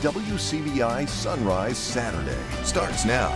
WCBI Sunrise Saturday starts now.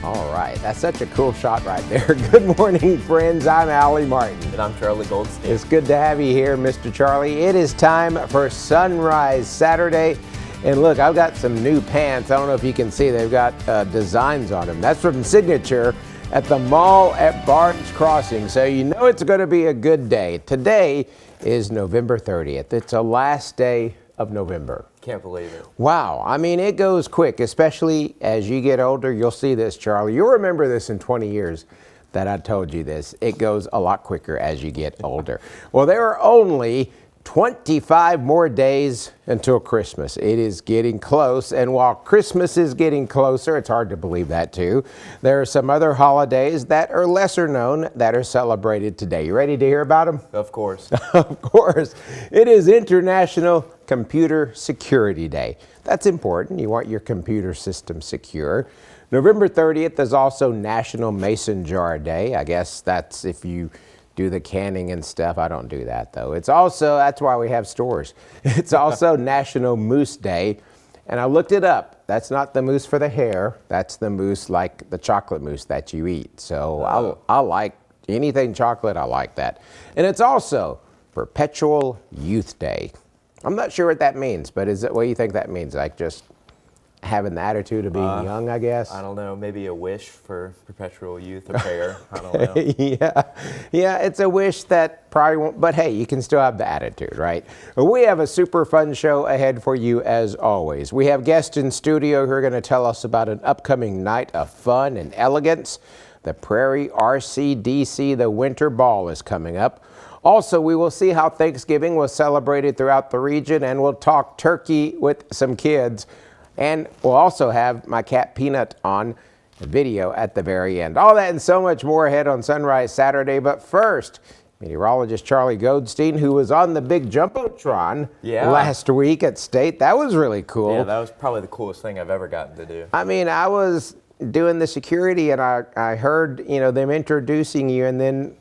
All right, that's such a cool shot right there. Good morning, friends. I'm Allie Martin. And I'm Charlie Goldstein. It's good to have you here, Mr. Charlie. It is time for Sunrise Saturday. And look, I've got some new pants. I don't know if you can see, they've got designs on them. That's from Signature at the mall at Barnes Crossing. So you know it's going to be a good day. Today is November 30th. It's the last day of November. Can't believe it. Wow. I mean, it goes quick, especially as you get older. You'll see this, Charlie. You'll remember this in 20 years that I told you this. It goes a lot quicker as you get older. Well, there are only 25 more days until Christmas. It is getting close, and while Christmas is getting closer, it's hard to believe that too, there are some other holidays that are lesser known that are celebrated today. You ready to hear about them? Of course. Of course. It is International Computer Security Day. That's important. You want your computer system secure. November 30th is also National Mason Jar Day. I guess that's if you do the canning and stuff. I don't do that though. It's also, that's why we have stores. It's also National Mousse Day. And I looked it up. That's not the mousse for the hair. That's the mousse like the chocolate mousse that you eat. So I like anything chocolate. I like that. And it's also Perpetual Youth Day. I'm not sure what that means, but is it what do you think that means? Like just having the attitude of being young, I guess? I don't know. Maybe a wish for perpetual youth, a prayer. I don't know. Yeah, it's a wish that probably won't, but hey, you can still have the attitude, right? We have a super fun show ahead for you as always. We have guests in studio who are going to tell us about an upcoming night of fun and elegance. The Prairie RCDC, the Winter Ball, is coming up. Also, we will see how Thanksgiving was celebrated throughout the region, and we'll talk turkey with some kids. And we'll also have my cat Peanut on the video at the very end. All that and so much more ahead on Sunrise Saturday. But first, meteorologist Charlie Goldstein, who was on the big Jumbotron last week at State. That was really cool. Yeah, that was probably the coolest thing I've ever gotten to do. I mean, I was doing the security and I heard, them introducing you, and then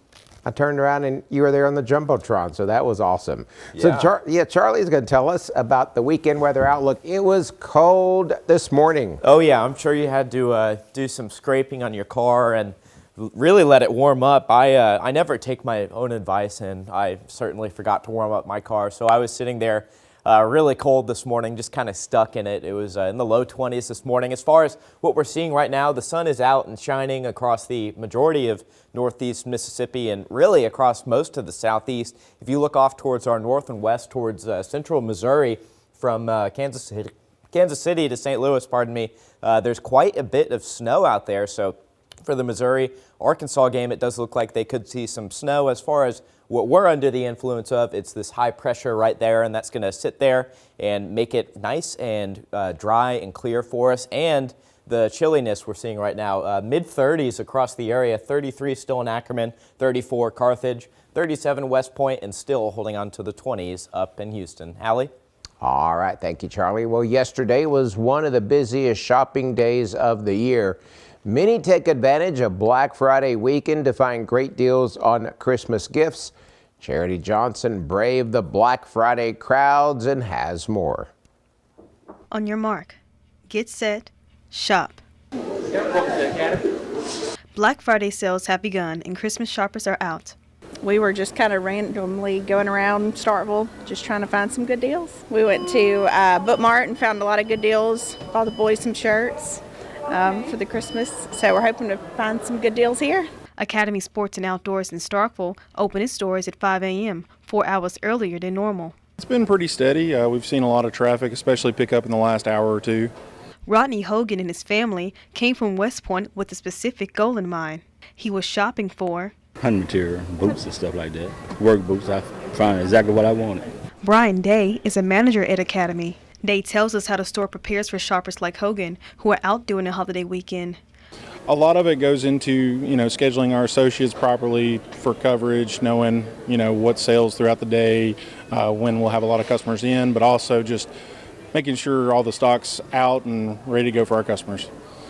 I turned around and you were there on the Jumbotron, so that was awesome. Yeah. So Charlie's going to tell us about the weekend weather outlook. It was cold this morning. Oh yeah, I'm sure you had to do some scraping on your car and really let it warm up. I never take my own advice, and I certainly forgot to warm up my car, so I was sitting there really cold this morning, just kind of stuck in it. It was in the low 20s this morning. As far as what we're seeing right now, the sun is out and shining across the majority of northeast Mississippi and really across most of the southeast. If you look off towards our north and west towards central Missouri from Kansas City to St. Louis, there's quite a bit of snow out there. So for the Missouri-Arkansas game, it does look like they could see some snow. As far as what we're under the influence of, it's this high pressure right there, and that's going to sit there and make it nice and dry and clear for us. And the chilliness we're seeing right now, mid-30s across the area, 33 still in Ackerman, 34 Carthage, 37 West Point, and still holding on to the 20s up in Houston. Allie? All right, thank you, Charlie. Well, yesterday was one of the busiest shopping days of the year. Many take advantage of Black Friday weekend to find great deals on Christmas gifts. Charity Johnson braved the Black Friday crowds and has more. On your mark, get set, shop. Black Friday sales have begun and Christmas shoppers are out. We were just kind of randomly going around Starkville, just trying to find some good deals. We went to Book Mart and found a lot of good deals. Bought the boys some shirts for the Christmas, so we're hoping to find some good deals here. Academy Sports and Outdoors in Starkville opened its doors at 5 a.m., 4 hours earlier than normal. It's been pretty steady. We've seen a lot of traffic, especially pick up in the last hour or two. Rodney Hogan and his family came from West Point with a specific goal in mind. He was shopping for hunting material, boots and stuff like that. Work boots, I found exactly what I wanted. Brian Day is a manager at Academy. Day tells us how the store prepares for shoppers like Hogan who are out during the holiday weekend. A lot of it goes into, scheduling our associates properly for coverage, knowing, what sales throughout the day, when we'll have a lot of customers in, but also just making sure all the stock's out and ready to go for our customers.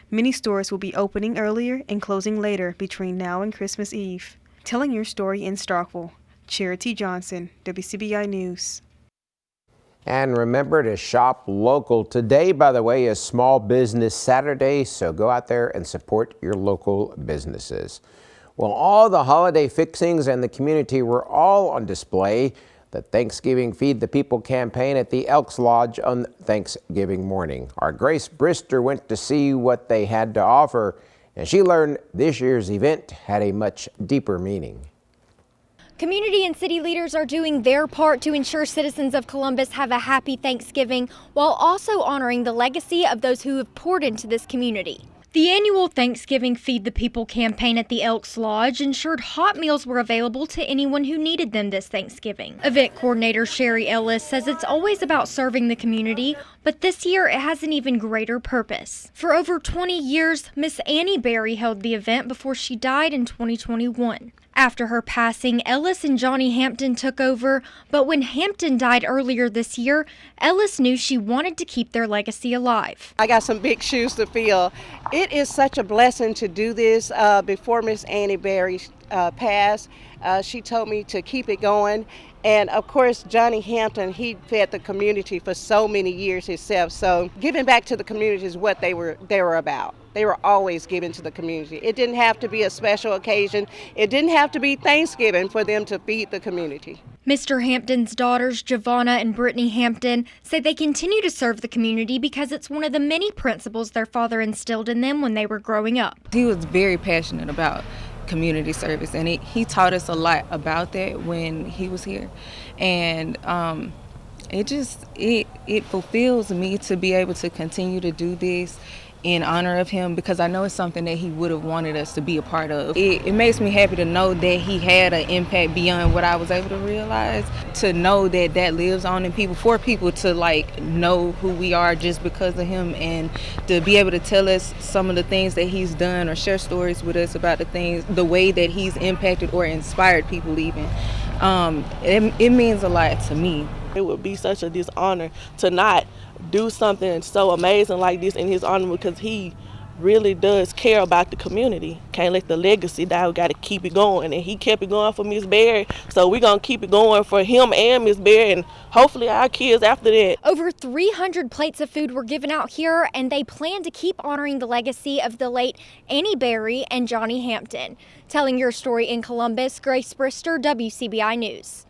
Many stores will be opening earlier and closing later between now and Christmas Eve. Telling your story in Starkville, Charity Johnson, WCBI News. And remember to shop local. Today, by the way, is Small Business Saturday, so go out there and support your local businesses. Well, all the holiday fixings in the community were all on display. The Thanksgiving Feed the People campaign at the Elks Lodge on Thanksgiving morning. Our Grace Brister went to see what they had to offer, and she learned this year's event had a much deeper meaning. Community and city leaders are doing their part to ensure citizens of Columbus have a happy Thanksgiving while also honoring the legacy of those who have poured into this community. The annual Thanksgiving Feed the People campaign at the Elks Lodge ensured hot meals were available to anyone who needed them this Thanksgiving. Event coordinator Sherry Ellis says it's always about serving the community, but this year it has an even greater purpose. For over 20 years, Miss Annie Berry held the event before she died in 2021. After her passing, Ellis and Johnny Hampton took over, but when Hampton died earlier this year, Ellis knew she wanted to keep their legacy alive. I got some big shoes to fill. It is such a blessing to do this. Before Miss Annie Berry passed, she told me to keep it going. And of course, Johnny Hampton, he fed the community for so many years himself. So giving back to the community is what they were about. They were always giving to the community. It didn't have to be a special occasion. It didn't have to be Thanksgiving for them to feed the community. Mr. Hampton's daughters, Giovanna and Brittany Hampton, say they continue to serve the community because it's one of the many principles their father instilled in them when they were growing up. He was very passionate about community service, and he taught us a lot about that when he was here. And it fulfills me to be able to continue to do this in honor of him, because I know it's something that he would have wanted us to be a part of. It makes me happy to know that he had an impact beyond what I was able to realize, to know that that lives on in people, for people to know who we are just because of him, and to be able to tell us some of the things that he's done or share stories with us about the way that he's impacted or inspired people even. It means a lot to me. It would be such a dishonor to not do something so amazing like this in his honor, because he really does care about the community. Can't let the legacy die. We got to keep it going, and he kept it going for Miss Berry, so we're going to keep it going for him and Miss Berry, and hopefully our kids after that. Over 300 plates of food were given out here, and they plan to keep honoring the legacy of the late Annie Berry and Johnny Hampton. Telling your story in Columbus, Grace Brister, WCBI News.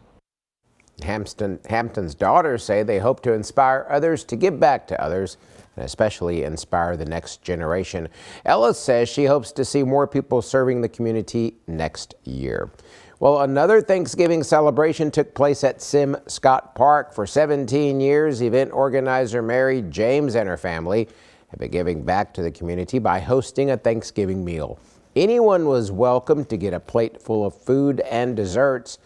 Hampton's daughters say they hope to inspire others to give back to others, and especially inspire the next generation. Ellis says she hopes to see more people serving the community next year. Well, another Thanksgiving celebration took place at Sim Scott Park. For 17 years, event organizer Mary James and her family have been giving back to the community by hosting a Thanksgiving meal. Anyone was welcome to get a plate full of food and desserts.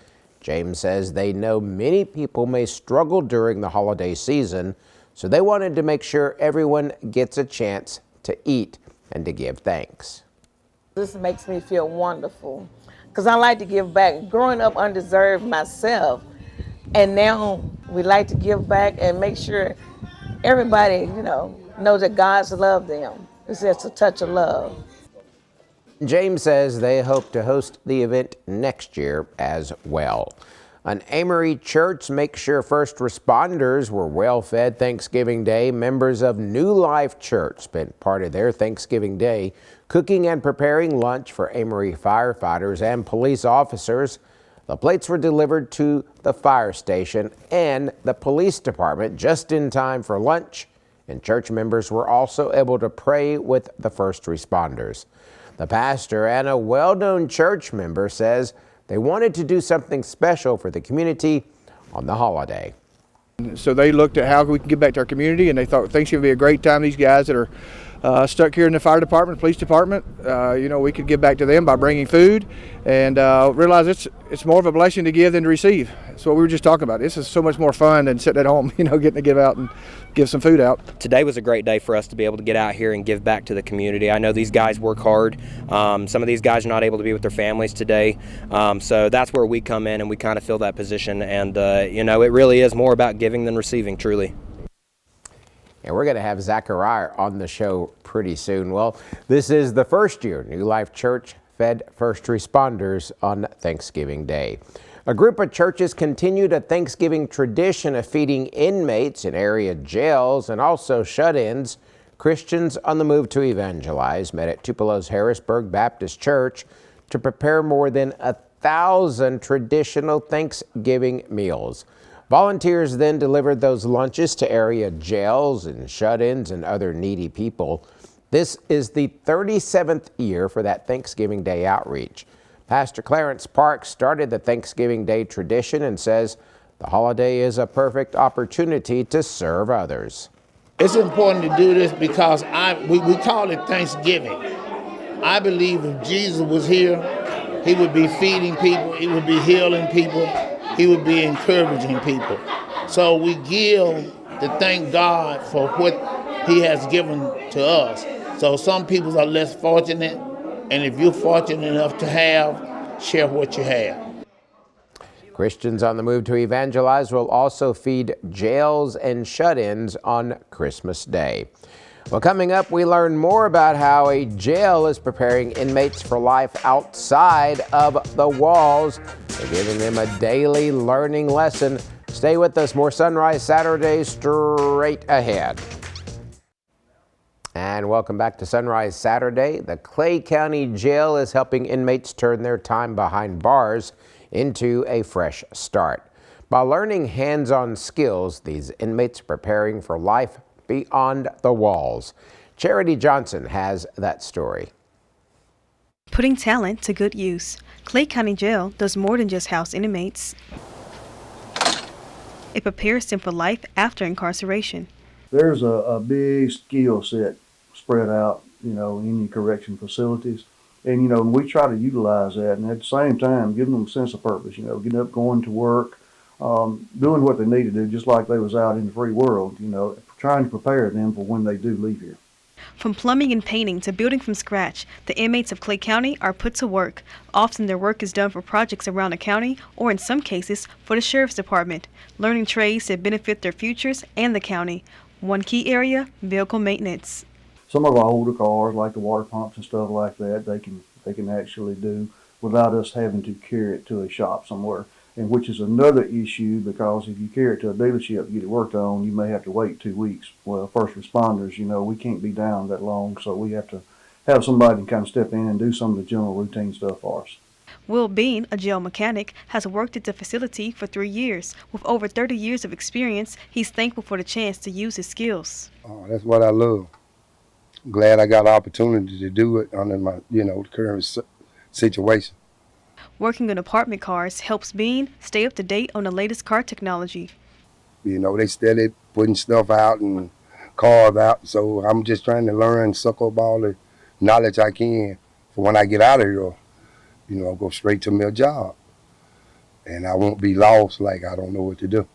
James says they know many people may struggle during the holiday season, so they wanted to make sure everyone gets a chance to eat and to give thanks. This makes me feel wonderful, because I like to give back. Growing up undeserved myself, and now we like to give back and make sure everybody, knows that God's loved them. It's just a touch of love. James says they hope to host the event next year as well. An Amory church makes sure first responders were well fed Thanksgiving Day. Members of New Life Church spent part of their Thanksgiving Day cooking and preparing lunch for Amory firefighters and police officers. The plates were delivered to the fire station and the police department just in time for lunch, and church members were also able to pray with the first responders. The pastor and a well-known church member says they wanted to do something special for the community on the holiday. So they looked at how we can give back to our community, and they thought Thanksgiving would be a great time. These guys that are stuck here in the fire department, police department, we could give back to them by bringing food, and realize it's more of a blessing to give than to receive. That's what we were just talking about. This is so much more fun than sitting at home, getting to give out and give some food out. Today was a great day for us to be able to get out here and give back to the community. I know these guys work hard. Some of these guys are not able to be with their families today, so that's where we come in and we kind of fill that position, and it really is more about giving than receiving, truly. And we're going to have Zachariah on the show pretty soon. Well, this is the first year New Life Church fed first responders on Thanksgiving Day. A group of churches continued a Thanksgiving tradition of feeding inmates in area jails and also shut-ins. Christians on the move to evangelize met at Tupelo's Harrisburg Baptist Church to prepare more than 1,000 traditional Thanksgiving meals. Volunteers then delivered those lunches to area jails and shut-ins and other needy people. This is the 37th year for that Thanksgiving Day outreach. Pastor Clarence Parks started the Thanksgiving Day tradition and says the holiday is a perfect opportunity to serve others. It's important to do this because we call it Thanksgiving. I believe if Jesus was here, he would be feeding people, he would be healing people, he would be encouraging people. So we give to thank God for what he has given to us. So some people are less fortunate, and if you're fortunate enough to have, share what you have. Christians on the move to evangelize will also feed jails and shut-ins on Christmas Day. Well, coming up, we learn more about how a jail is preparing inmates for life outside of the walls. They're giving them a daily learning lesson. Stay with us. More Sunrise Saturday straight ahead. And welcome back to Sunrise Saturday. The Clay County Jail is helping inmates turn their time behind bars into a fresh start. By learning hands-on skills, these inmates are preparing for life beyond the walls. Charity Johnson has that story. Putting talent to good use. Clay County Jail does more than just house inmates. It prepares them for life after incarceration. There's a big skill set spread out, in the correction facilities. And, we try to utilize that, and at the same time, giving them a sense of purpose, getting up, going to work, doing what they need to do, just like they was out in the free world, trying to prepare them for when they do leave here. From plumbing and painting to building from scratch, the inmates of Clay County are put to work. Often their work is done for projects around the county, or in some cases, for the Sheriff's Department, learning trades that benefit their futures and the county. One key area, vehicle maintenance. Some of our older cars, like the water pumps and stuff like that, they can actually do without us having to carry it to a shop somewhere. And which is another issue, because if you carry it to a dealership to get it worked on, you may have to wait 2 weeks. Well, first responders, we can't be down that long, so we have to have somebody to kind of step in and do some of the general routine stuff for us. Will Bean, a jail mechanic, has worked at the facility for 3 years. With over 30 years of experience, he's thankful for the chance to use his skills. Oh, that's what I love. I'm glad I got the opportunity to do it under my, current situation. Working on apartment cars helps Bean stay up to date on the latest car technology. They steady putting stuff out and cars out, so I'm just trying to learn, suck up all the knowledge I can for when I get out of here. I'll go straight to my job, and I won't be lost like I don't know what to do.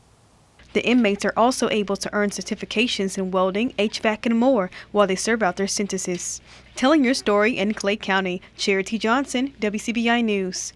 The inmates are also able to earn certifications in welding, HVAC, and more while they serve out their sentences. Telling your story in Clay County, Charity Johnson, WCBI News.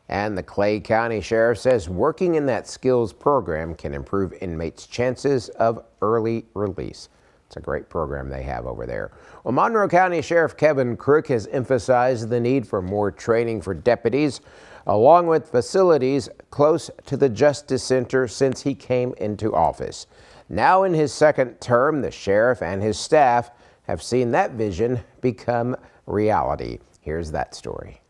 And the Clay County Sheriff says working in that skills program can improve inmates' chances of early release. It's a great program they have over there. Well, Monroe County Sheriff Kevin Crook has emphasized the need for more training for deputies, along with facilities close to the Justice Center since he came into office. Now in his second term, the sheriff and his staff have seen that vision become reality. Here's that story.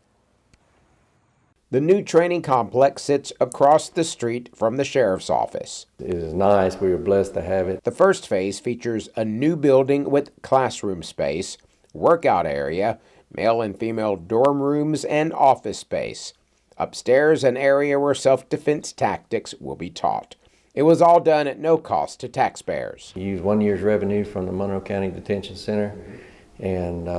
The new training complex sits across the street from the sheriff's office. It is nice. We were blessed to have it. The first phase features a new building with classroom space, workout area, male and female dorm rooms, and office space. Upstairs, an area where self-defense tactics will be taught. It was all done at no cost to taxpayers. We used 1 year's revenue from the Monroe County Detention Center and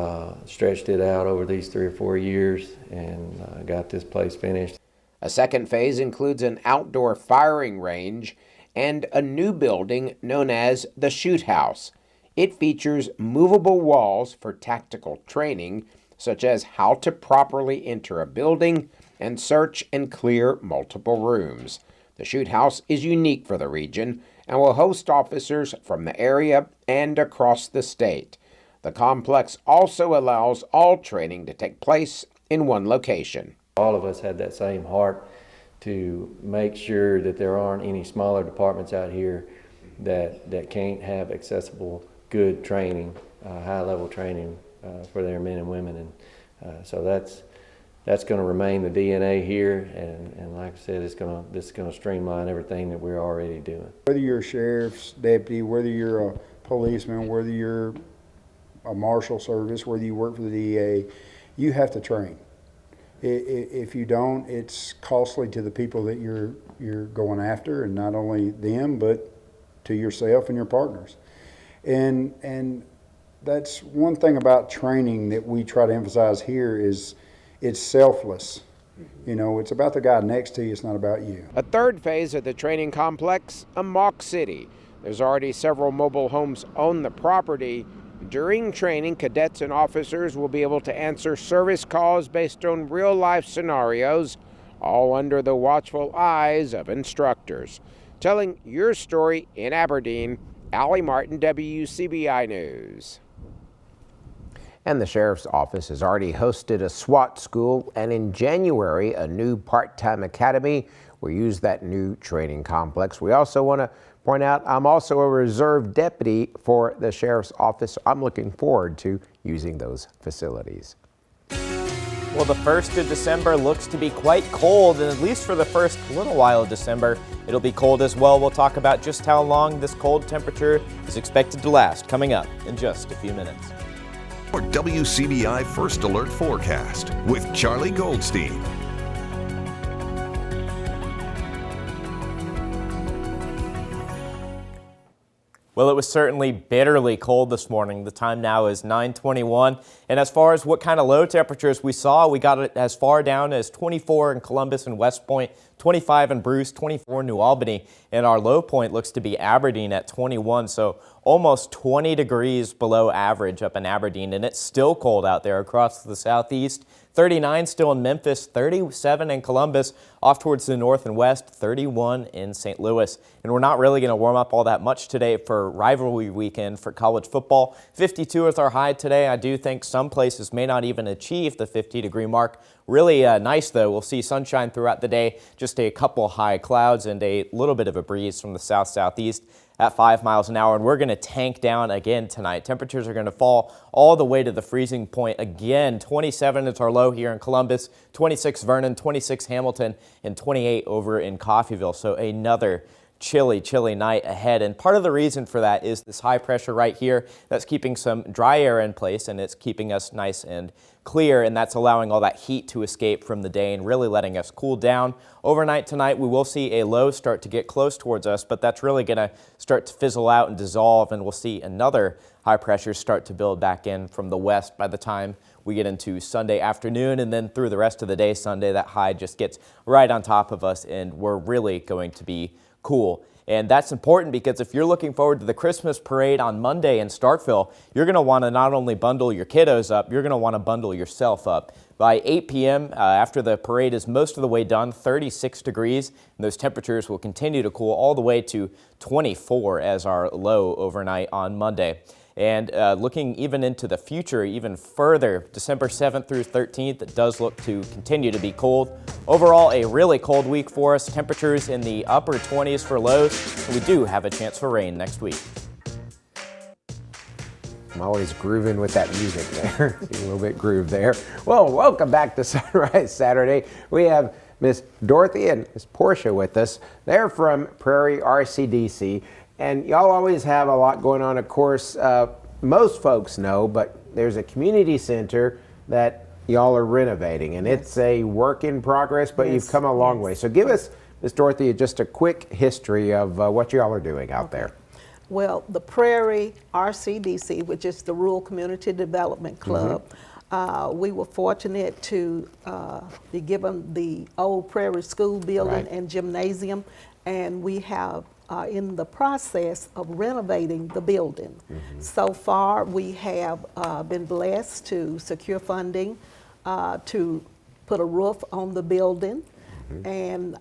stretched it out over these 3 or 4 years and got this place finished. A second phase includes an outdoor firing range and a new building known as the Shoot House. It features movable walls for tactical training, such as how to properly enter a building and search and clear multiple rooms. The Shoot House is unique for the region and will host officers from the area and across the state. The complex also allows all training to take place in one location. All of us had that same heart to make sure that there aren't any smaller departments out here that can't have accessible, good training, high-level training for their men and women. And so that's going to remain the DNA here, and like I said, this is going to streamline everything that we're already doing. Whether you're a sheriff's deputy, whether you're a policeman, whether you're a marshal service, whether you work for the DEA, you have to train. If you don't, it's costly to the people that you're going after, and not only them, but to yourself and your partners. And that's one thing about training that we try to emphasize here is it's selfless. You know, it's about the guy next to you, it's not about you. A third phase of the training complex, Amok City. There's already several mobile homes on the property. During training, cadets and officers will be able to answer service calls based on real-life scenarios, all under the watchful eyes of instructors. Telling your story in Aberdeen, Allie Martin, WCBI News. And the Sheriff's Office has already hosted a SWAT school, and in January, a new part-time academy will use that new training complex. We also want to point out I'm also a reserve deputy for the Sheriff's Office. I'm looking forward to using those facilities. Well, the 1st of December looks to be quite cold, and at least for the first little while of December, it'll be cold as well. We'll talk about just how long this cold temperature is expected to last coming up in just a few minutes. Or WCBI First Alert Forecast with Charlie Goldstein. Well, it was certainly bitterly cold this morning. The time now is 9:21. And as far as what kind of low temperatures we saw, we got it as far down as 24 in Columbus and West Point, 25 in Bruce, 24 in New Albany. And our low point looks to be Aberdeen at 21. So almost 20 degrees below average up in Aberdeen. And it's still cold out there across the southeast. 39 still in Memphis, 37 in Columbus, off towards the north and west, 31 in St. Louis. And we're not really going to warm up all that much today for rivalry weekend for college football. 52 is our high today. I do think some places may not even achieve the 50-degree mark. Really nice, though. We'll see sunshine throughout the day, just a couple high clouds and a little bit of a breeze from the south-southeast at 5 miles an hour, and we're going to tank down again tonight. Temperatures are going to fall all the way to the freezing point again. 27 is our low here in Columbus, 26 Vernon, 26 Hamilton, and 28 over in Coffeyville. So another chilly, chilly night ahead. And part of the reason for that is this high pressure right here that's keeping some dry air in place, and it's keeping us nice and clear, and that's allowing all that heat to escape from the day and really letting us cool down. Overnight tonight, we will see a low start to get close towards us, but that's really going to start to fizzle out and dissolve, and we'll see another high pressure start to build back in from the west by the time we get into Sunday afternoon, and then through the rest of the day Sunday, that high just gets right on top of us, and we're really going to be cool. And that's important because if you're looking forward to the Christmas parade on Monday in Starkville, you're going to want to not only bundle your kiddos up, you're going to want to bundle yourself up. By 8 p.m., after the parade is most of the way done, 36 degrees, and those temperatures will continue to cool all the way to 24 as our low overnight on Monday. And looking even into the future, even further, December 7th through 13th, it does look to continue to be cold. Overall, a really cold week for us. Temperatures in the upper 20s for lows, and we do have a chance for rain next week. I'm always grooving with that music there. See a little bit groove there. Well, welcome back to Sunrise Saturday. We have Miss Dorothy and Miss Portia with us. They're from Prairie RCDC. And y'all always have a lot going on. Of course, most folks know, but there's a community center that y'all are renovating, and it's a work in progress, but you've come a long way. So give us, Ms. Dorothy, just a quick history of what y'all are doing out there. Well, the Prairie RCDC, which is the Rural Community Development Club, we were fortunate to be given the old Prairie School building and gymnasium, and we have in the process of renovating the building. So far, we have been blessed to secure funding to put a roof on the building, and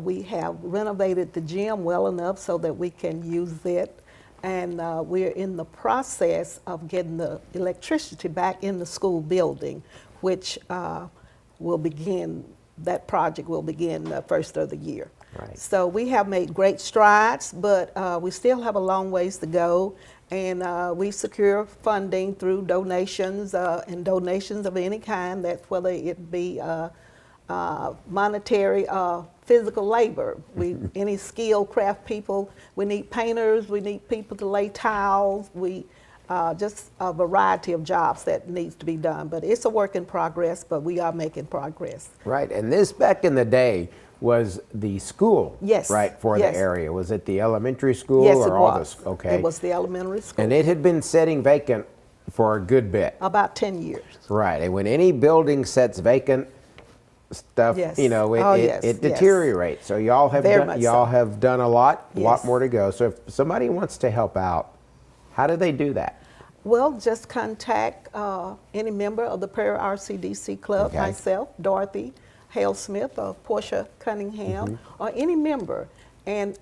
we have renovated the gym well enough so that we can use it. And we're in the process of getting the electricity back in the school building, which will begin that project will begin the first of the year. Right. So we have made great strides, but we still have a long ways to go. And we secure funding through donations and donations of any kind. That's whether it be monetary, physical labor. Any skilled craft people. We need painters. We need people to lay tiles. Just a variety of jobs that needs to be done. But it's a work in progress, but we are making progress. Right, and this back in the day was the school, yes, right, for yes. the area. Was it the elementary school Yes, or it all was. the okay? It was the elementary school. And it had been sitting vacant for a good bit. About 10 years. Right, and when any building sits vacant, stuff, Yes. you know, Oh, it yes, yes. deteriorates. So y'all have Very done, much y'all so. have done a lot Yes. more to go. So if somebody wants to help out, how do they do that? Well, just contact any member of the Prairie RCDC Club, Okay. myself, Dorothy Hale Smith, or Portia Cunningham, or any member. And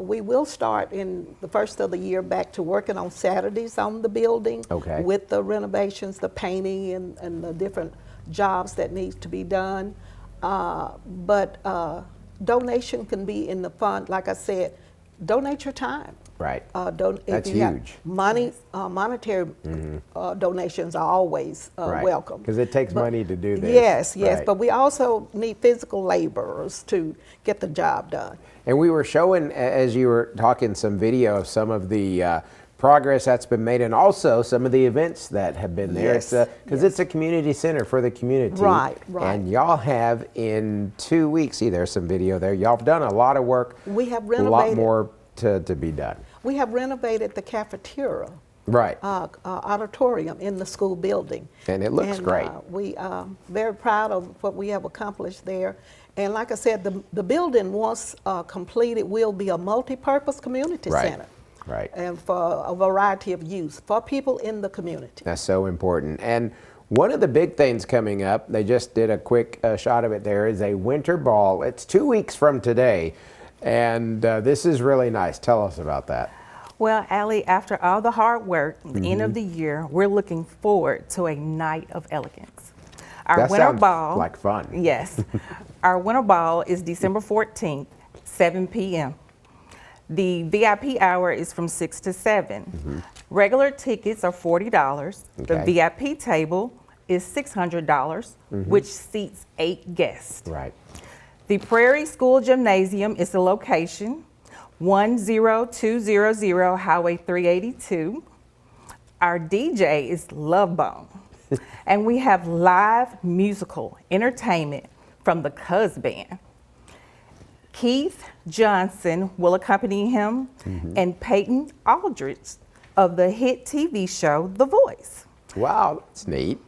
we will start in the first of the year back to working on Saturdays on the building Okay. with the renovations, the painting, and the different jobs that needs to be done. But donation can be in the fund. Like I said, donate your time. Right. If That's you have huge. money, monetary donations are always Right. welcome. Because it takes money to do this. Yes, yes, Right. but we also need physical laborers to get the job done. And we were showing, as you were talking, some video of some of the progress that's been made, and also some of the events that have been there. Yes, Because it's a community center for the community. Right, right. And y'all have in 2 weeks, see, there's some video there. Y'all have done a lot of work. We have A lot renovated. more to be done. We have renovated the cafeteria. Right. Auditorium in the school building. And it looks great. We are very proud of what we have accomplished there. And like I said, the building, once completed, will be a multi-purpose community Right. center. Right. And for a variety of use for people in the community. That's so important. And one of the big things coming up, they just did a quick shot of it there, is a winter ball. It's 2 weeks from today. And this is really nice. Tell us about that. Well, Allie, after all the hard work, the end of the year, we're looking forward to a night of elegance. Our That winter sounds ball, like fun. Yes. Our winter ball is December 14th, 7 p.m. The VIP hour is from 6 to 7. Regular tickets are $40. The Okay. VIP table is $600, which seats 8 guests. Right. The Prairie School Gymnasium is the location, 10200 Highway 382. Our DJ is Love Bone. And we have live musical entertainment from the Cuz Band. Keith Johnson will accompany him, and Peyton Aldridge of the hit TV show The Voice. Wow, that's neat.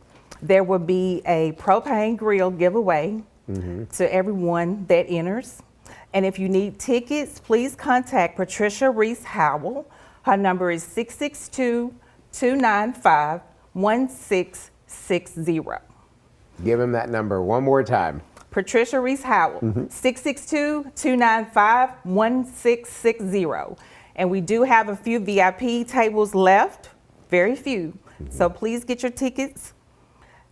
There will be a propane grill giveaway to everyone that enters. And if you need tickets, please contact Patricia Reese Howell. Her number is 662-295-1660. Give him that number one more time. Patricia Reese Howell, 662-295-1660. And we do have a few VIP tables left, very few. So please get your tickets.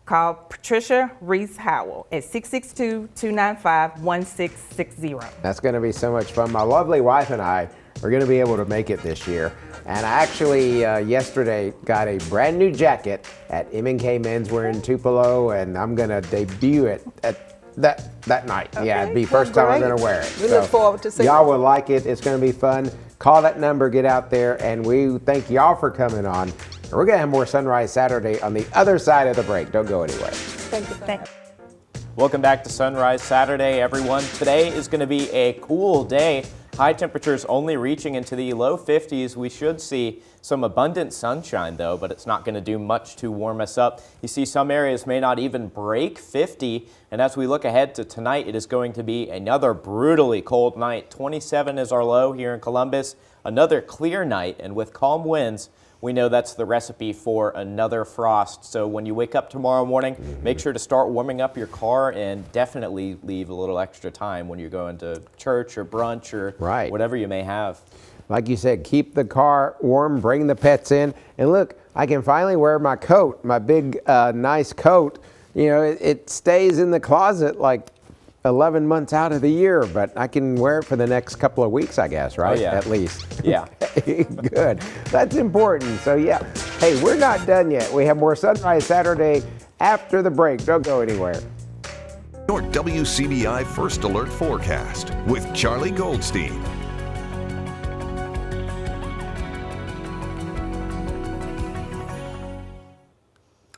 Call Patricia Reese Howell at 662-295-1660. That's going to be so much fun. My lovely wife and I are going to be able to make it this year. And I actually yesterday got a brand new jacket at M&K Menswear in Tupelo, and I'm going to debut it at that night. Yeah, it'd be first time I'm going to wear it. We look forward to seeing y'all it. will like it. It's going to be fun. Call that number, get out there, and we thank y'all for coming on. And we're going to have more Sunrise Saturday on the other side of the break. Don't go anywhere. Thank you. Welcome back to Sunrise Saturday, everyone. Today is going to be a cool day. High temperatures only reaching into the low 50s. We should see some abundant sunshine, though, but it's not going to do much to warm us up. You see, some areas may not even break 50. And as we look ahead to tonight, it is going to be another brutally cold night. 27 is our low here in Columbus. Another clear night, and with calm winds, we know that's the recipe for another frost. So when you wake up tomorrow morning, make sure to start warming up your car, and definitely leave a little extra time when you're going to church or brunch or whatever you may have. Like you said, keep the car warm, bring the pets in. And look, I can finally wear my coat, my big, nice coat. You know, it stays in the closet like 11 months out of the year, but I can wear it for the next couple of weeks, I guess, right? Oh, yeah. At least. Yeah. Good. That's important. So, yeah. Hey, we're not done yet. We have more Sunrise Saturday after the break. Don't go anywhere. Your WCBI First Alert Forecast with Charlie Goldstein.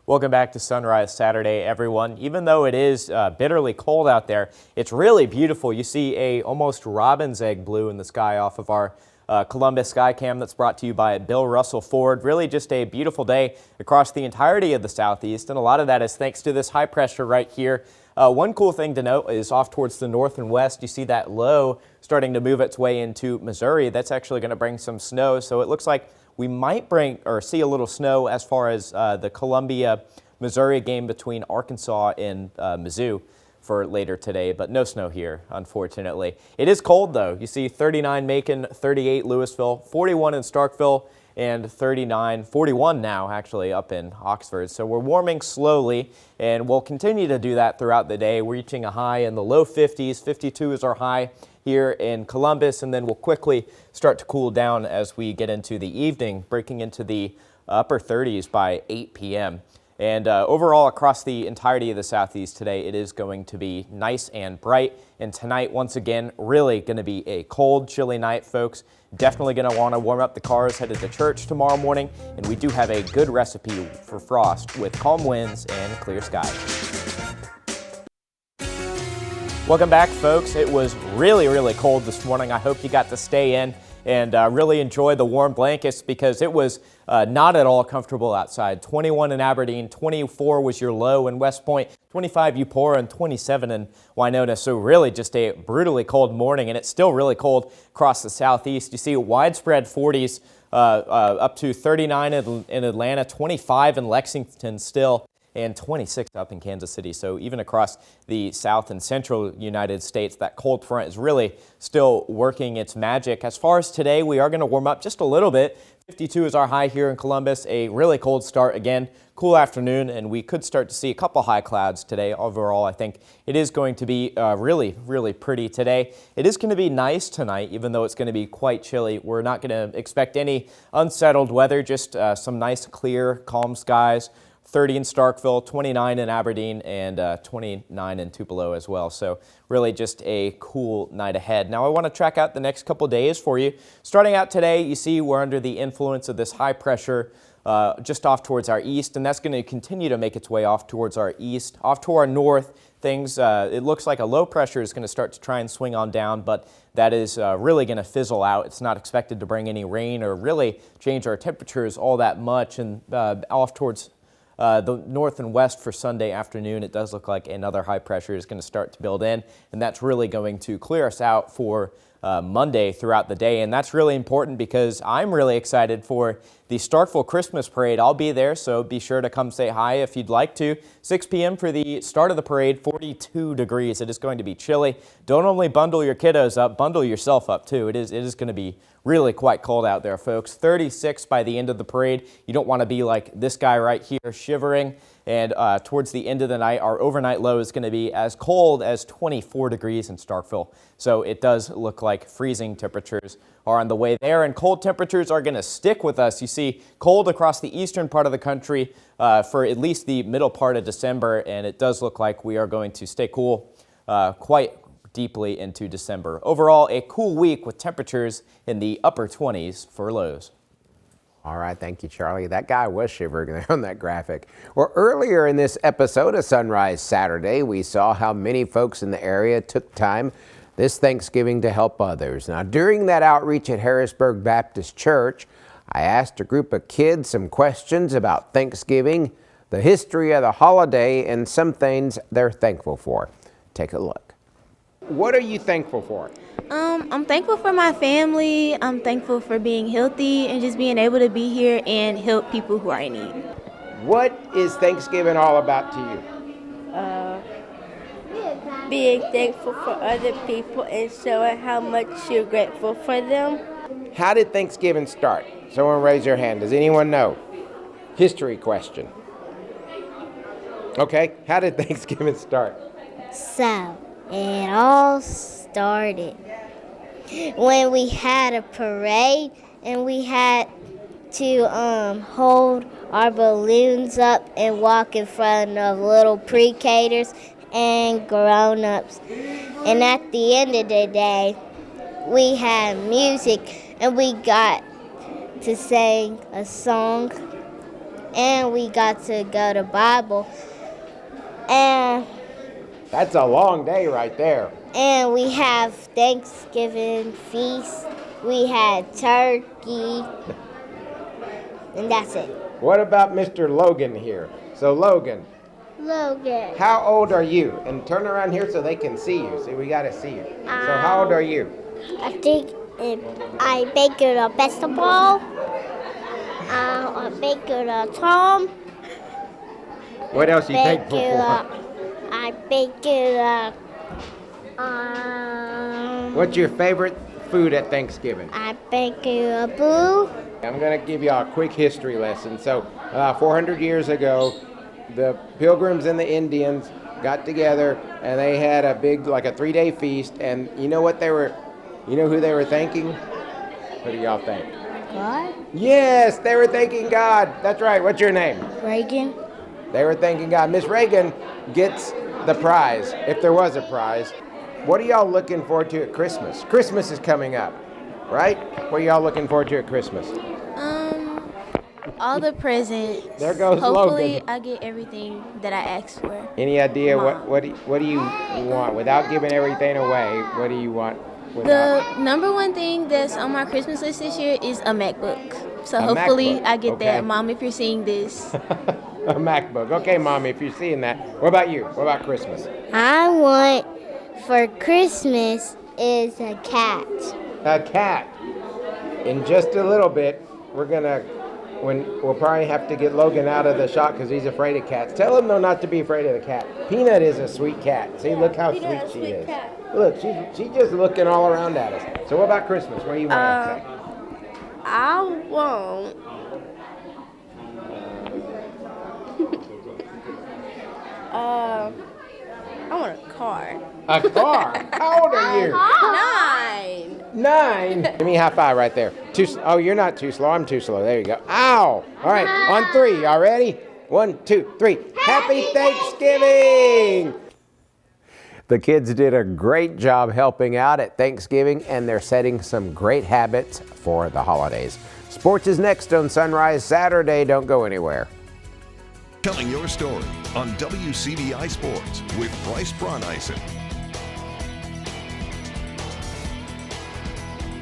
Welcome back to Sunrise Saturday, everyone. Even though it is bitterly cold out there, it's really beautiful. You see a almost robin's egg blue in the sky off of our Columbus Skycam that's brought to you by Bill Russell Ford. Really just a beautiful day across the entirety of the southeast, and a lot of that is thanks to this high pressure right here. One cool thing to note is off towards the north and west, you see that low starting to move its way into Missouri. That's actually going to bring some snow, so it looks like we might see a little snow as far as the Columbia, Missouri game between Arkansas and Mizzou for later today, but no snow here, unfortunately. It is cold, though. You see 39 Macon, 38 Louisville, 41 in Starkville, and 41 now, actually, up in Oxford. So we're warming slowly, and we'll continue to do that throughout the day. We're reaching a high in the low 50s. 52 is our high here in Columbus, and then we'll quickly start to cool down as we get into the evening, breaking into the upper 30s by 8 p.m. And overall, across the entirety of the southeast today, it is going to be nice and bright. And tonight, once again, really going to be a cold, chilly night, folks. Definitely going to want to warm up the cars headed to church tomorrow morning. And we do have a good recipe for frost with calm winds and clear skies. Welcome back, folks. It was really, really cold this morning. I hope you got to stay in and really enjoy the warm blankets because it was not at all comfortable outside. 21 in Aberdeen, 24 was your low in West Point, 25 Eupora, and 27 in Winona. So really just a brutally cold morning, and it's still really cold across the southeast. You see widespread 40s up to 39 in Atlanta, 25 in Lexington still, and 26 up in Kansas City. So even across the south and central United States, that cold front is really still working its magic. As far as today, we are going to warm up just a little bit. 52 is our high here in Columbus. A really cold start again, cool afternoon, and we could start to see a couple high clouds today. Overall, I think it is going to be really, really pretty today. It is going to be nice tonight, even though it's going to be quite chilly. We're not going to expect any unsettled weather, just some nice, clear, calm skies. 30 in Starkville, 29 in Aberdeen, and 29 in Tupelo as well. So really just a cool night ahead. Now I want to track out the next couple days for you. Starting out today, you see we're under the influence of this high pressure just off towards our east, and that's going to continue to make its way off towards our east. Off to our north, things, it looks like a low pressure is going to start to try and swing on down, but that is really going to fizzle out. It's not expected to bring any rain or really change our temperatures all that much, and off towards the north and west for Sunday afternoon, it does look like another high pressure is going to start to build in, and that's really going to clear us out for Monday throughout the day. And that's really important because I'm really excited for the Starkville Christmas Parade. I'll be there, so be sure to come say hi if you'd like to. 6 p.m. for the start of the parade, 42 degrees. It is going to be chilly. Don't only bundle your kiddos up, bundle yourself up too. It is going to be really quite cold out there, folks. 36 by the end of the parade. You don't want to be like this guy right here shivering. And towards the end of the night, our overnight low is going to be as cold as 24 degrees in Starkville. So it does look like freezing temperatures are on the way there, and cold temperatures are going to stick with us. You see cold across the eastern part of the country for at least the middle part of December, and it does look like we are going to stay cool quite deeply into December. Overall, a cool week with temperatures in the upper 20s for lows. All right, thank you, Charlie. That guy was shivering there on that graphic. Well, earlier in this episode of Sunrise Saturday, we saw how many folks in the area took time this Thanksgiving to help others. Now, during that outreach at Harrisburg Baptist Church, I asked a group of kids some questions about Thanksgiving, the history of the holiday, and some things they're thankful for. Take a look. What are you thankful for? I'm thankful for my family. I'm thankful for being healthy and just being able to be here and help people who are in need. What is Thanksgiving all about to you? Being thankful for other people and showing how much you're grateful for them. How did Thanksgiving start? Someone raise their hand. Does anyone know? History question. Okay, how did Thanksgiving start? So, It all started when we had a parade and we had to hold our balloons up and walk in front of little pre-K'ers and grown-ups. And at the end of the day, we had music and we got to sing a song and we got to go to Bible. And That's a long day right there. And we have Thanksgiving feast. We had turkey. And that's it. What about Mr. Logan here? So Logan, how old are you? And turn around here so they can see you. See, we got to see you. So how old are you? I think I baked a vegetable. I baked a Tom. What else are you thankful for? I baked What's your favorite food at Thanksgiving? I baked a boo. I'm going to give you a quick history lesson. So 400 years ago, the Pilgrims and the Indians got together and they had a big, like a 3-day feast. And you know what you know who they were thanking? What do y'all think? God? Yes, they were thanking God. That's right. What's your name? Reagan. They were thanking God. Miss Reagan gets the prize, if there was a prize. What are y'all looking forward to at Christmas? Christmas is coming up, right? What are y'all looking forward to at Christmas? All the presents. There goes Hopefully, Logan. I get everything that I asked for. Any idea Mom. what do you want without giving everything away? What do you want? The number one thing that's on my Christmas list this year is a MacBook. So A hopefully MacBook, I get okay. that. Mom, if you're seeing this. A MacBook. Okay, Mommy, if you're seeing that. What about you? What about Christmas? I want for Christmas is a cat. A cat. In just a little bit, we'll probably have to get Logan out of the shot because he's afraid of cats. Tell him though not to be afraid of the cat. Peanut is a sweet cat. See, look how sweet she is. Look, she's just looking all around at us. So what about Christmas? What do you want? I want I want a car. A car? How old are you? 9. 9. Give me a high five right there. Oh, you're not too slow. I'm too slow. There you go. Ow. All right, on 3. Y'all ready? 1, 2, 3. Happy Thanksgiving! The kids did a great job helping out at Thanksgiving, and they're setting some great habits for the holidays. Sports is next on Sunrise Saturday. Don't go anywhere. Telling your story on WCBI Sports with Bryce Broneisen.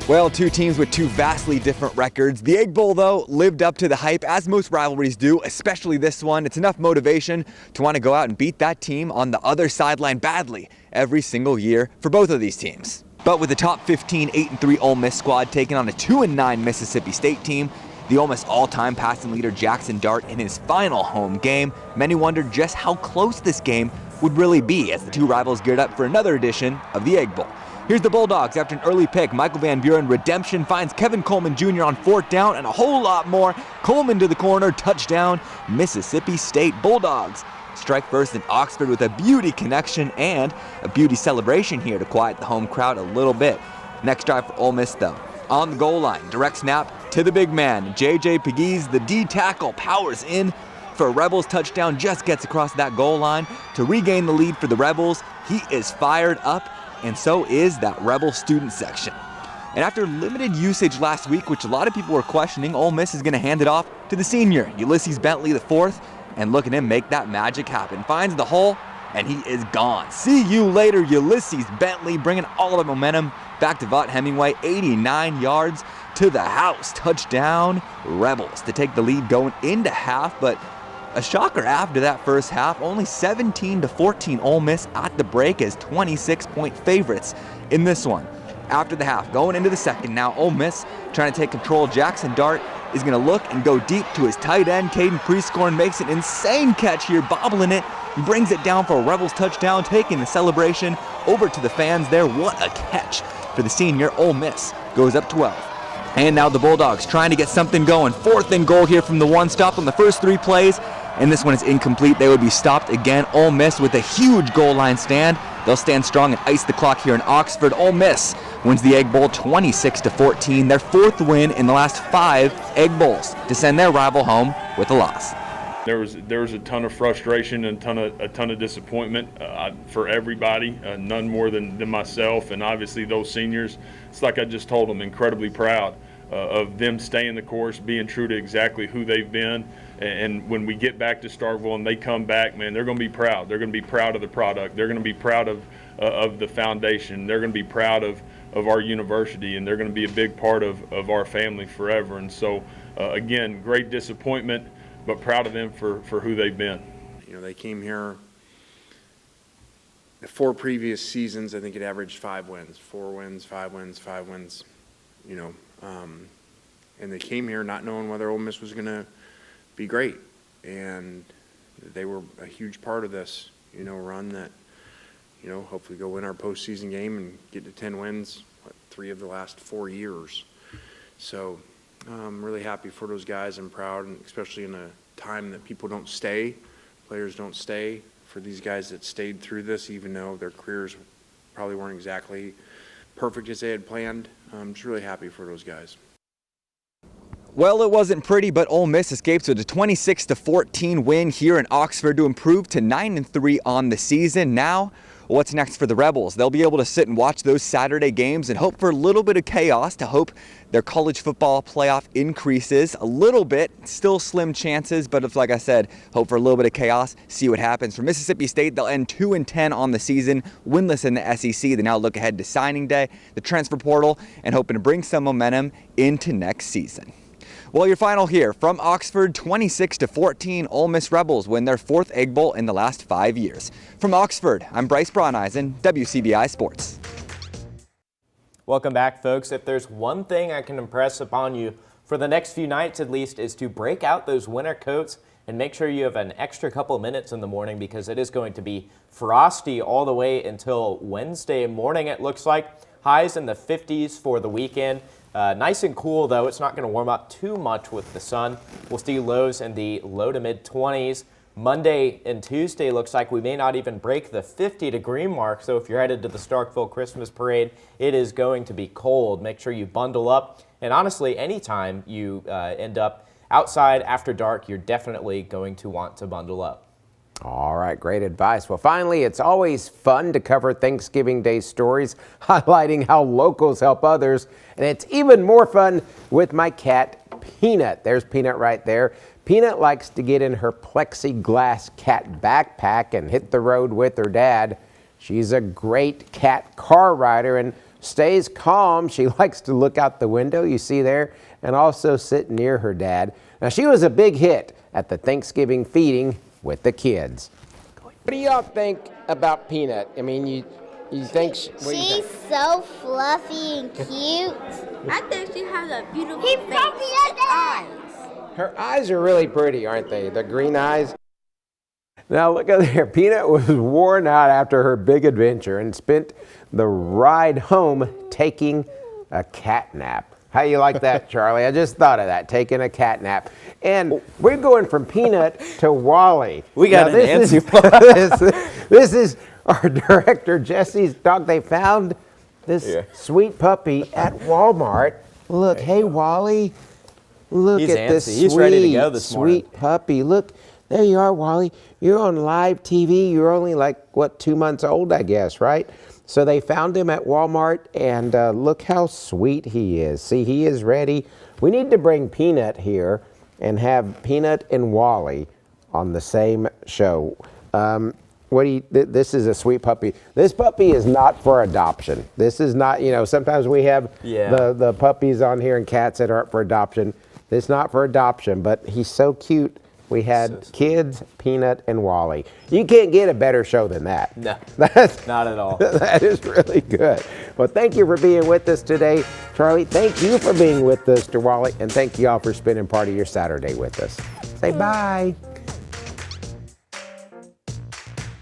Well, two teams with two vastly different records. The Egg Bowl, though, lived up to the hype, as most rivalries do, especially this one. It's enough motivation to want to go out and beat that team on the other sideline badly every single year for both of these teams. But with the top 15 8-3 Ole Miss squad taking on a 2-9 Mississippi State team, the Ole Miss all-time passing leader Jackson Dart in his final home game, many wondered just how close this game would really be as the two rivals geared up for another edition of the Egg Bowl. Here's the Bulldogs after an early pick. Michael Van Buren redemption finds Kevin Coleman Jr. on 4th down and a whole lot more. Coleman to the corner, touchdown, Mississippi State Bulldogs. Strike first in Oxford with a beauty connection and a beauty celebration here to quiet the home crowd a little bit. Next drive for Ole Miss though. On the goal line, direct snap to the big man. J.J. Pegues, the D tackle, powers in for a Rebels touchdown, just gets across that goal line to regain the lead for the Rebels. He is fired up, and so is that Rebel student section. And after limited usage last week, which a lot of people were questioning, Ole Miss is going to hand it off to the senior, Ulysses Bentley IV, and look at him make that magic happen. Finds the hole, and he is gone. See you later, Ulysses Bentley, bringing all the momentum back to Vaught Hemingway, 89 yards to the house. Touchdown, Rebels to take the lead going into half, but a shocker after that first half, only 17-14 Ole Miss at the break as 26-point favorites in this one. After the half, going into the second now, Ole Miss trying to take control. Jackson Dart is going to look and go deep to his tight end. Caden Prescorn makes an insane catch here, bobbling it. He brings it down for a Rebels touchdown, taking the celebration over to the fans there. What a catch for the senior. Ole Miss goes up 12. And now the Bulldogs trying to get something going. 4th and goal here from the one, stopped on the first 3 plays. And this one is incomplete. They would be stopped again. Ole Miss with a huge goal line stand They'll stand strong and ice the clock here in Oxford. Ole Miss wins the Egg Bowl 26-14, their 4th win in the last 5 Egg Bowls, to send their rival home with a loss. There was a ton of frustration and a ton of disappointment for everybody, none more than myself, and obviously those seniors. It's like I just told them, incredibly proud of them staying the course, being true to exactly who they've been. And when we get back to Starkville and they come back, man, they're going to be proud. They're going to be proud of the product. They're going to be proud of the foundation. They're going to be proud of our university, and they're going to be a big part of our family forever. And so, again, great disappointment, but proud of them for who they've been. You know, they came here the 4 previous seasons. I think it averaged 5 wins, 4 wins, 5 wins, 5 wins. You know, and they came here not knowing whether Ole Miss was going to be great, and they were a huge part of this, you know, run that, you know, hopefully go win our postseason game and get to 10 wins, 3 of the last 4 years. So I'm really happy for those guys. I'm proud, and especially in a time that people don't stay, players don't stay, for these guys that stayed through this, even though their careers probably weren't exactly perfect as they had planned. I'm just really happy for those guys. Well, it wasn't pretty, but Ole Miss escapes with a 26-14 win here in Oxford to improve to 9-3 on the season. Now, what's next for the Rebels? They'll be able to sit and watch those Saturday games and hope for a little bit of chaos to hope their college football playoff increases a little bit. Still slim chances, but it's like I said, hope for a little bit of chaos, see what happens. For Mississippi State, they'll end 2-10 on the season, winless in the SEC. They now look ahead to signing day, the transfer portal, and hoping to bring some momentum into next season. Well, your final here from Oxford, 26-14, Ole Miss Rebels win their 4th Egg Bowl in the last 5 years. From Oxford, I'm Bryce Brauneisen, WCBI Sports. Welcome back, folks. If there's one thing I can impress upon you for the next few nights at least, is to break out those winter coats and make sure you have an extra couple minutes in the morning, because it is going to be frosty all the way until Wednesday morning, it looks like. Highs in the 50s for the weekend. Nice and cool, though. It's not going to warm up too much with the sun. We'll see lows in the low to mid-20s. Monday and Tuesday looks like we may not even break the 50-degree mark. So if you're headed to the Starkville Christmas Parade, it is going to be cold. Make sure you bundle up. And honestly, anytime you end up outside after dark, you're definitely going to want to bundle up. All right, great advice. Well, finally, it's always fun to cover Thanksgiving Day stories, highlighting how locals help others. And it's even more fun with my cat, Peanut. There's Peanut right there. Peanut likes to get in her plexiglass cat backpack and hit the road with her dad. She's a great cat car rider and stays calm. She likes to look out the window, you see there, and also sit near her dad. Now, she was a big hit at the Thanksgiving feeding with the kids. What do y'all think about Peanut? I mean, you think she's so fluffy and cute. I think she has a beautiful face and eyes. Her eyes are really pretty, aren't they? The green eyes. Now look at there. Peanut was worn out after her big adventure and spent the ride home taking a cat nap. How you like that, Charlie? I just thought of that, taking a cat nap. And we're going from Peanut to Wally. We got an answer. This is our director, Jesse's dog. They found this sweet puppy at Walmart. Look, hey, Wally. Look He's at this He's ready to go this morning. sweet puppy. Look, there you are, Wally. You're on live TV. You're only like, 2 months old, I guess, right? So they found him at Walmart, and look how sweet he is. See, he is ready. We need to bring Peanut here and have Peanut and Wally on the same show. This is a sweet puppy. This puppy is not for adoption. This is not, sometimes we have the puppies on here and cats that aren't for adoption. It's not for adoption, but he's so cute. We had kids, Peanut, and Wally. You can't get a better show than that. No, not at all. That is really good. Well, thank you for being with us today, Charlie. Thank you for being with us, Mr. Wally, and thank you all for spending part of your Saturday with us. Say bye.